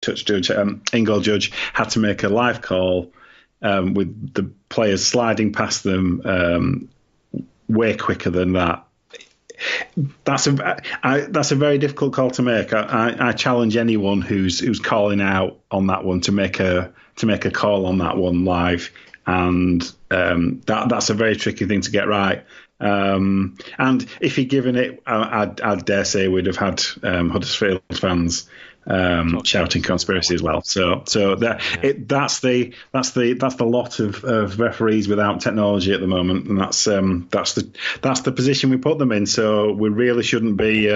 touch judge, in-goal judge, had to make a live call with the players sliding past them way quicker than that. That's a very difficult call to make. I challenge anyone who's calling out on that one to make a call on that one live, and that's a very tricky thing to get right. And if he'd given it, I dare say we'd have had Huddersfield fans shouting conspiracy as well. So that's the lot of referees without technology at the moment, and that's the position we put them in. So we really shouldn't be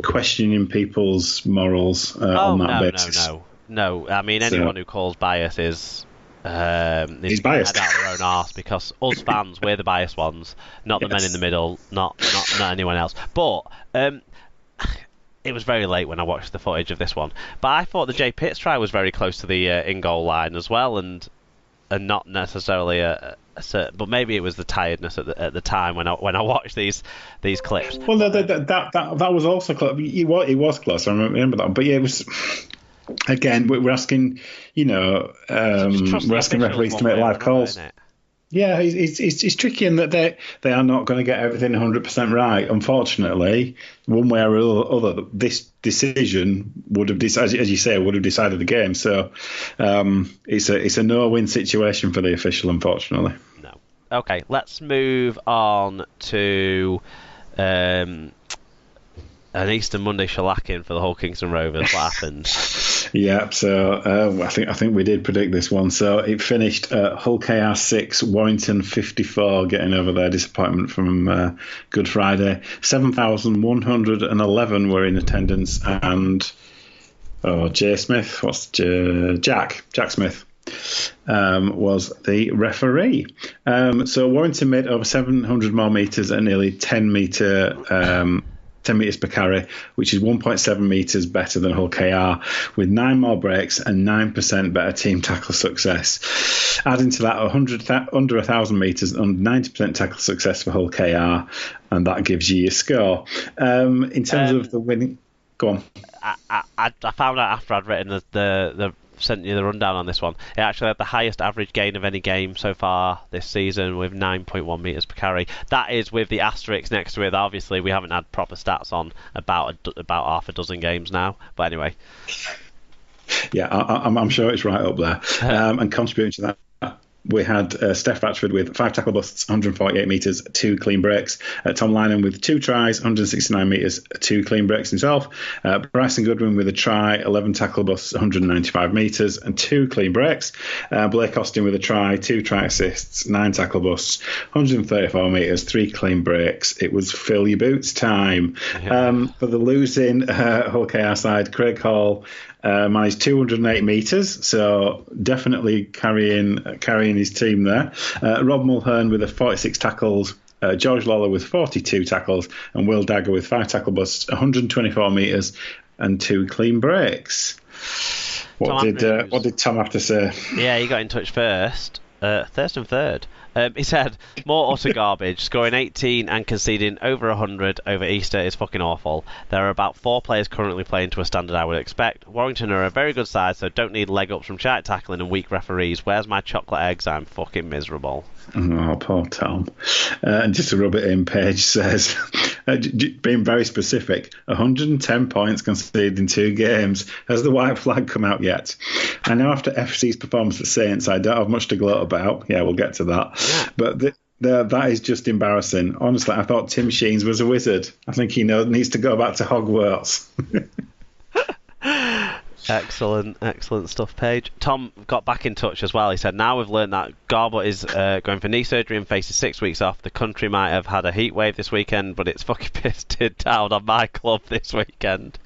questioning people's morals on that basis. No. I mean, anyone who calls bias is he's biased out their own arse, because us fans, we're the biased ones, not the men in the middle, not anyone else. But it was very late when I watched the footage of this one, but I thought the Jay Pitts try was very close to the in-goal line as well, and not necessarily but maybe it was the tiredness at the time when I watched these clips. Well, that was also close. It was close. I remember that, but yeah, it was. Again, we're asking, we're asking referees to make live calls. Yeah, it's tricky in that they are not going to get everything 100% right. Unfortunately, one way or other, this decision would have decided, as you say, would have decided the game. So it's a no-win situation for the official, unfortunately. No. Okay, let's move on to an Easter Monday shellacking for the Hull Kingston Rovers. What happened? Yeah, so I think we did predict this one. So it finished Hull KR 6, Warrington 54, getting over their disappointment from Good Friday. 7,111 were in attendance, and Jack Smith was the referee. So Warrington made over 700 more metres at nearly 10 metres per carry, which is 1.7 metres better than Hull KR, with 9 more breaks and 9% better team tackle success. Adding to that, under 1,000 metres and 90% tackle success for Hull KR, and that gives you your score. In terms of the winning... Go on. I found out after I'd written the sent you the rundown on this one. It actually had the highest average gain of any game so far this season, with 9.1 metres per carry. That is with the asterisk next to it. Obviously, we haven't had proper stats on about half a dozen games now. But anyway. Yeah, I'm sure it's right up there. And contributing to that, we had Steph Batchford with 5 tackle busts, 148 metres, 2 clean breaks. Tom Lynham with 2 tries, 169 metres, 2 clean breaks himself. Bryson Goodwin with a try, 11 tackle busts, 195 metres, and 2 clean breaks. Blake Austin with a try, 2 try assists, 9 tackle busts, 134 metres, 3 clean breaks. It was fill your boots time. For the losing Hull KR side, Craig Hall managed 208 metres, so definitely carrying his team there. Rob Mulhern with 46 tackles, George Lawler with 42 tackles, and Will Dagger with 5 tackle busts, 124 metres, and 2 clean breaks. What did Tom have to say? Yeah, he got in touch first and third. He said, more utter garbage. Scoring 18 and conceding over 100 over Easter is fucking awful. There are about 4 players currently playing to a standard I would expect. Warrington are a very good side, so don't need leg ups from shite tackling and weak referees. Where's my chocolate eggs? I'm fucking miserable. Oh, poor Tom. And just to rub it in, Paige says, being very specific, 110 points conceded in 2 games. Has the white flag come out yet? I know after FC's performance at Saints, I don't have much to gloat about. Yeah, we'll get to that. Yeah. But that is just embarrassing. Honestly, I thought Tim Sheens was a wizard. I think he needs to go back to Hogwarts. Excellent stuff, Paige. Tom got back in touch as well. He said, now we've learned that Garbutt is going for knee surgery and faces 6 weeks off. The country might have had a heat wave this weekend, but it's fucking pissed down on my club this weekend.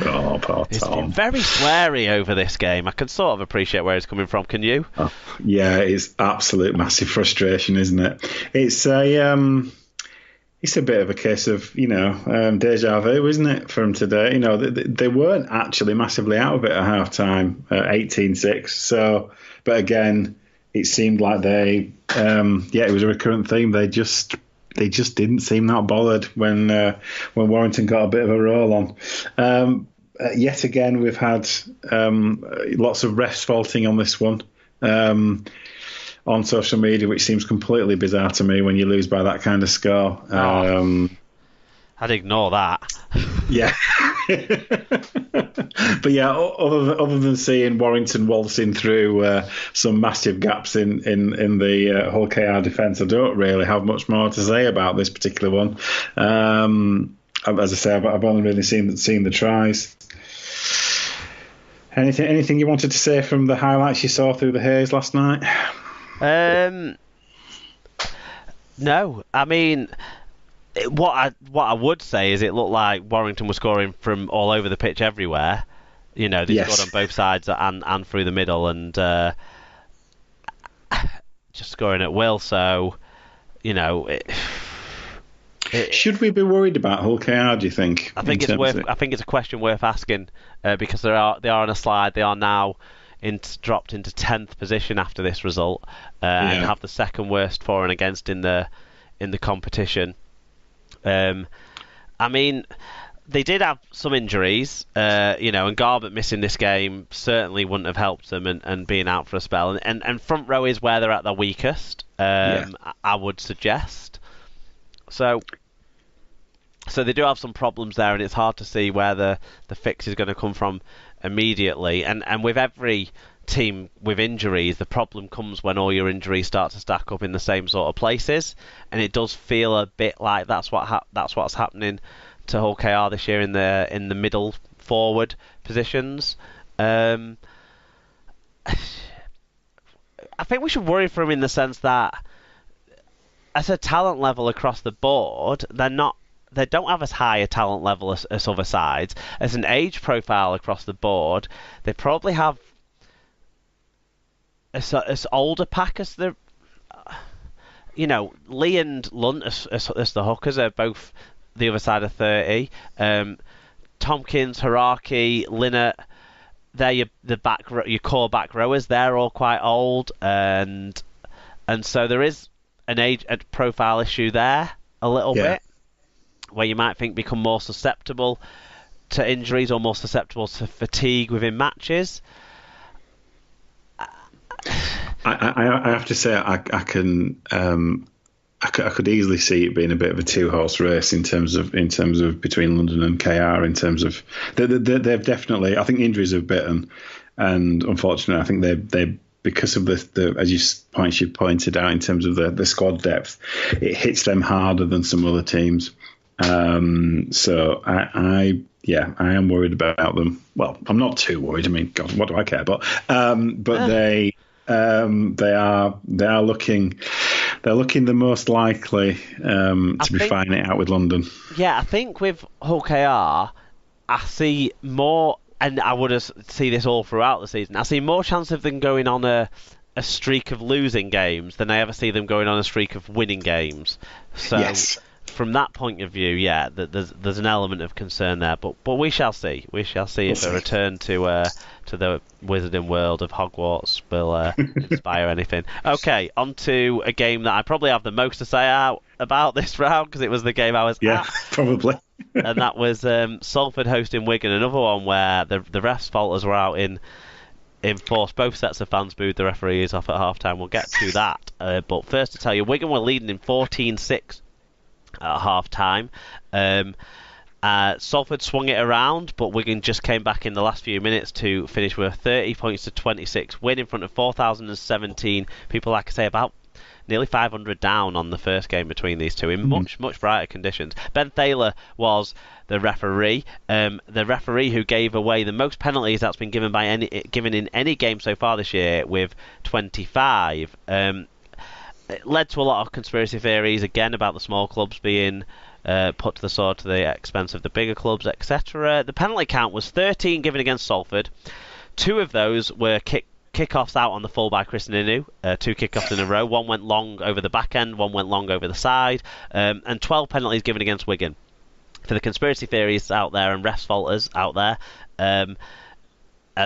Oh, poor Tom. He's been very sweary over this game. I can sort of appreciate where he's coming from. Can you? Oh, yeah, it's absolute massive frustration, isn't it? It's a bit of a case of, deja vu, isn't it, from today? They weren't actually massively out of it at half-time, 18-6. So, but again, it seemed like it was a recurrent theme. They just didn't seem that bothered when Warrington got a bit of a roll on. Yet again, we've had lots of refs faulting on this one on social media, which seems completely bizarre to me when you lose by that kind of score. I'd ignore that. Yeah. But yeah, other than seeing Warrington waltzing through some massive gaps in the Hull KR defence, I don't really have much more to say about this particular one. As I say, I've only really seen the tries. Anything you wanted to say from the highlights you saw through the haze last night? No, I mean, what I would say is it looked like Warrington was scoring from all over the pitch everywhere. You know, they scored on both sides and through the middle, and just scoring at will. So, you know, should we be worried about Hull KR, do you think? I think it's a question worth asking because they are on a slide. They are now dropped into 10th position after this result and have the second worst for and against in the competition. I mean, they did have some injuries, and Garbutt missing this game certainly wouldn't have helped them and being out for a spell. And front row is where they're at their weakest, I would suggest. So they do have some problems there, and it's hard to see where the fix is going to come from immediately. And with every team with injuries, the problem comes when all your injuries start to stack up in the same sort of places, and it does feel a bit like that's what's happening to Hull KR this year in the middle forward positions. I think we should worry for him in the sense that as a talent level across the board, they don't have as high a talent level as other sides. As an age profile across the board, they probably have as older pack as the, Lee and Lunt as the hookers are both the other side of 30. Tompkins, Haraki, Linnett, they're your core back rowers. They're all quite old, and so there is an age profile issue there a little bit, where you might think become more susceptible to injuries or more susceptible to fatigue within matches. I have to say I could easily see it being a bit of a two-horse race in terms of between London and KR. In terms of they've definitely, I think injuries have bitten, and unfortunately I think they because of the as you pointed out in terms of the squad depth, it hits them harder than some other teams. So I am worried about them. Well, I'm not too worried. I mean, God, what do I care? But they are looking the most likely to be fighting it out with London. Yeah, I think with Hull KR, I see more, and I would see this all throughout the season. I see more chance of them going on a streak of losing games than I ever see them going on a streak of winning games. So. Yes. From that point of view, there's an element of concern there, but we shall see. We shall see if a return to the wizarding world of Hogwarts will inspire anything. Okay, on to a game that I probably have the most to say about this round because it was the game I was at. Probably. And that was Salford hosting Wigan, another one where the refs' faulters were out in force. Both sets of fans booed the referees off at half-time. We'll get to that. But first to tell you, Wigan were leading in 14-6. At half time. Salford swung it around, but Wigan just came back in the last few minutes to finish with a 30 points to 26 win in front of 4,017 people. Like I say, about nearly 500 down on the first game between these two in much brighter conditions. Ben Thaler was the referee. The referee who gave away the most penalties that's been given in any game so far this year, with 25. It led to a lot of conspiracy theories, again, about the small clubs being put to the sword to the expense of the bigger clubs, etc. The penalty count was 13 given against Salford. 2 of those were kickoffs out on the full by Chris Ninu, 2 kickoffs in a row. 1 went long over the back end, 1 went long over the side, and 12 penalties given against Wigan. For the conspiracy theories out there and refs faulters out there,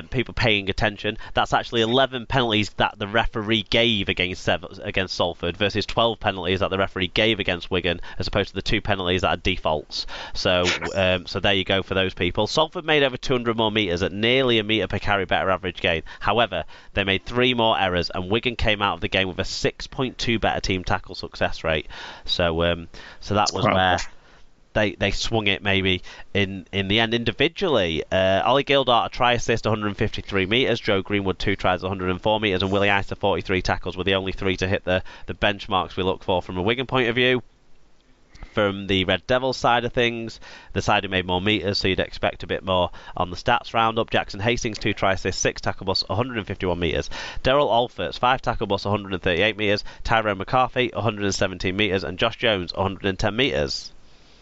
people paying attention, that's actually 11 penalties that the referee gave against Salford versus 12 penalties that the referee gave against Wigan, as opposed to the 2 penalties that are defaults. So there you go for those people. Salford made over 200 more metres at nearly a metre per carry better average gain. However, they made 3 more errors, and Wigan came out of the game with a 6.2 better team tackle success rate. So that was where they swung it maybe in the end individually. Ollie Gildart, a try assist, 153 metres. Joe Greenwood, 2 tries, 104 metres. And Willie Ister, 43 tackles, were the only 3 to hit the benchmarks we look for from a Wigan point of view. From the Red Devils side of things, the side who made more metres, so you'd expect a bit more on the stats roundup. Jackson Hastings, 2 try assists, 6 tackle busts, 151 metres. Daryl Alforts, 5 tackle busts, 138 metres. Tyrone McCarthy, 117 metres. And Josh Jones, 110 metres.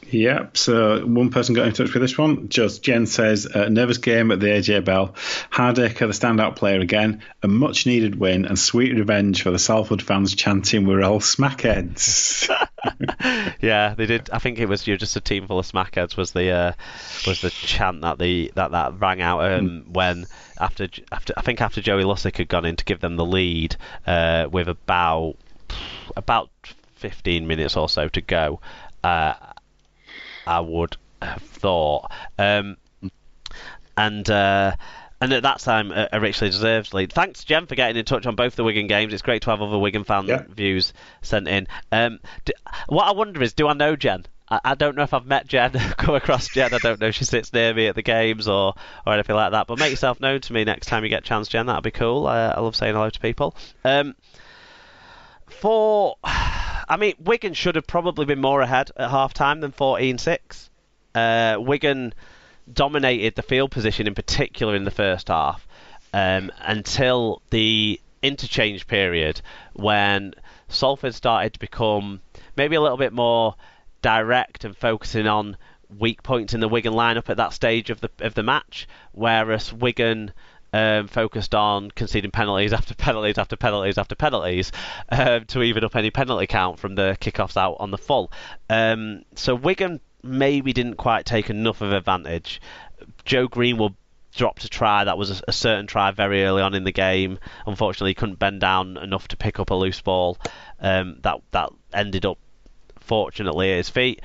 Yeah, so one person got in touch with this one. Just Jen says, nervous game at the AJ Bell. Hardaker, the standout player again. A much needed win and sweet revenge for the Salford fans chanting, "We're all smackheads." Yeah, they did. I think it was "You're just a team full of smackheads" was the chant that rang out when after Joey Lussick had gone in to give them the lead with about 15 minutes or so to go. I would have thought. And at that time, a richly deserved lead. Thanks, Jen, for getting in touch on both the Wigan games. It's great to have other Wigan fan views sent in. What I wonder is, do I know Jen? I don't know if I've met Jen, come across Jen. I don't know if she sits near me at the games or anything like that. But make yourself known to me next time you get a chance, Jen. That'd be cool. I love saying hello to people. Wigan should have probably been more ahead at half-time than 14-6. Wigan dominated the field position in particular in the first half until the interchange period when Salford started to become maybe a little bit more direct and focusing on weak points in the Wigan lineup at that stage of the match, whereas Wigan focused on conceding penalties after penalties after penalties after penalties to even up any penalty count from the kickoffs out on the full. So Wigan maybe didn't quite take enough of advantage. Joe Greenwood dropped a try that was a certain try very early on in the game. Unfortunately, he couldn't bend down enough to pick up a loose ball that ended up fortunately at his feet.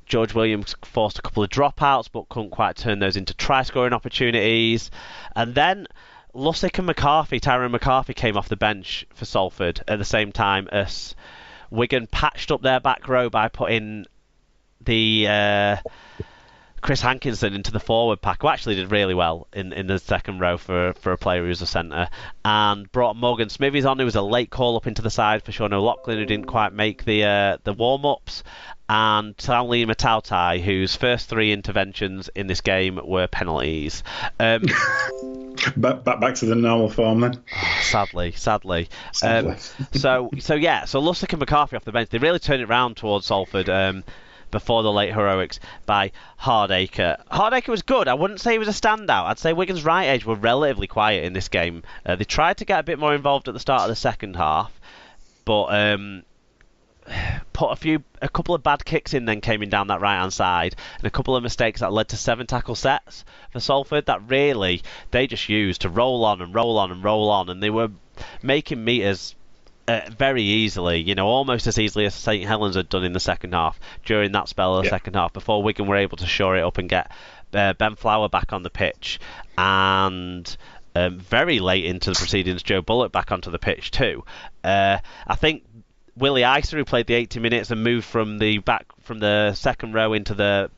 George Williams forced a couple of dropouts but couldn't quite turn those into try-scoring opportunities. And then Lussick and Tyrone McCarthy came off the bench for Salford at the same time as Wigan patched up their back row by putting the Chris Hankinson into the forward pack, who actually did really well in the second row for a player who's a centre, and brought Morgan Smithies on, who was a late call-up into the side for Sean O'Loughlin, who didn't quite make the warm-ups, and Townley Matautai, whose first 3 interventions in this game were penalties. Back to the normal form then. Sadly. So Lussick and McCarthy off the bench, they really turned it around towards Salford before the late heroics by Hardaker. Hardaker was good. I wouldn't say he was a standout. I'd say Wigan's right edge were relatively quiet in this game. They tried to get a bit more involved at the start of the second half, but put a couple of bad kicks in then came in down that right hand side, and a couple of mistakes that led to 7 tackle sets for Salford that really they just used to roll on, and they were making metres very easily, almost as easily as St Helens had done in the second half during that spell of the second half, before Wigan were able to shore it up and get Ben Flower back on the pitch, and very late into the proceedings Joe Bullock back onto the pitch too. I think Willie Iser, who played the 80 minutes and moved from the second row into the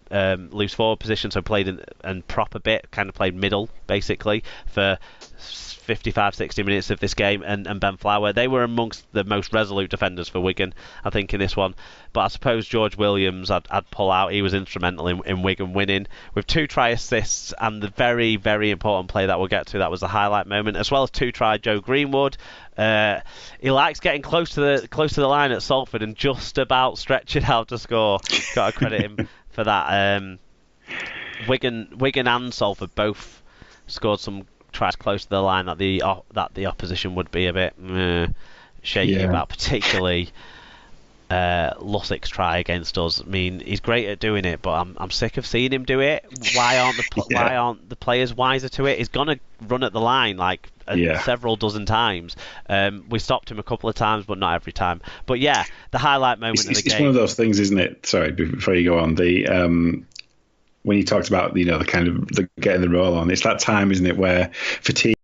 loose forward position, so played and prop a bit, kind of played middle basically for 55-60 minutes of this game, and Ben Flower, they were amongst the most resolute defenders for Wigan, I think, in this one. But I suppose George Williams, I'd pull out. He was instrumental in Wigan winning with 2 try assists and the very, very important play that we'll get to. That was the highlight moment, as well as 2 try Joe Greenwood. He likes getting close to the line at Salford and just about stretching out to score. Got to credit him for that. Wigan and Salford both scored some tries close to the line that the opposition would be a bit shaky about, particularly Lussig's try against us. I mean, he's great at doing it, but I'm sick of seeing him do it. Why aren't the players wiser to it? He's gonna run at the line like several dozen times. We stopped him a couple of times, but not every time. But yeah, the highlight moment of the game. It's one of those things, isn't it? Sorry, before you go on, when you talked about the kind of the getting the roll on, it's that time, isn't it, where fatigue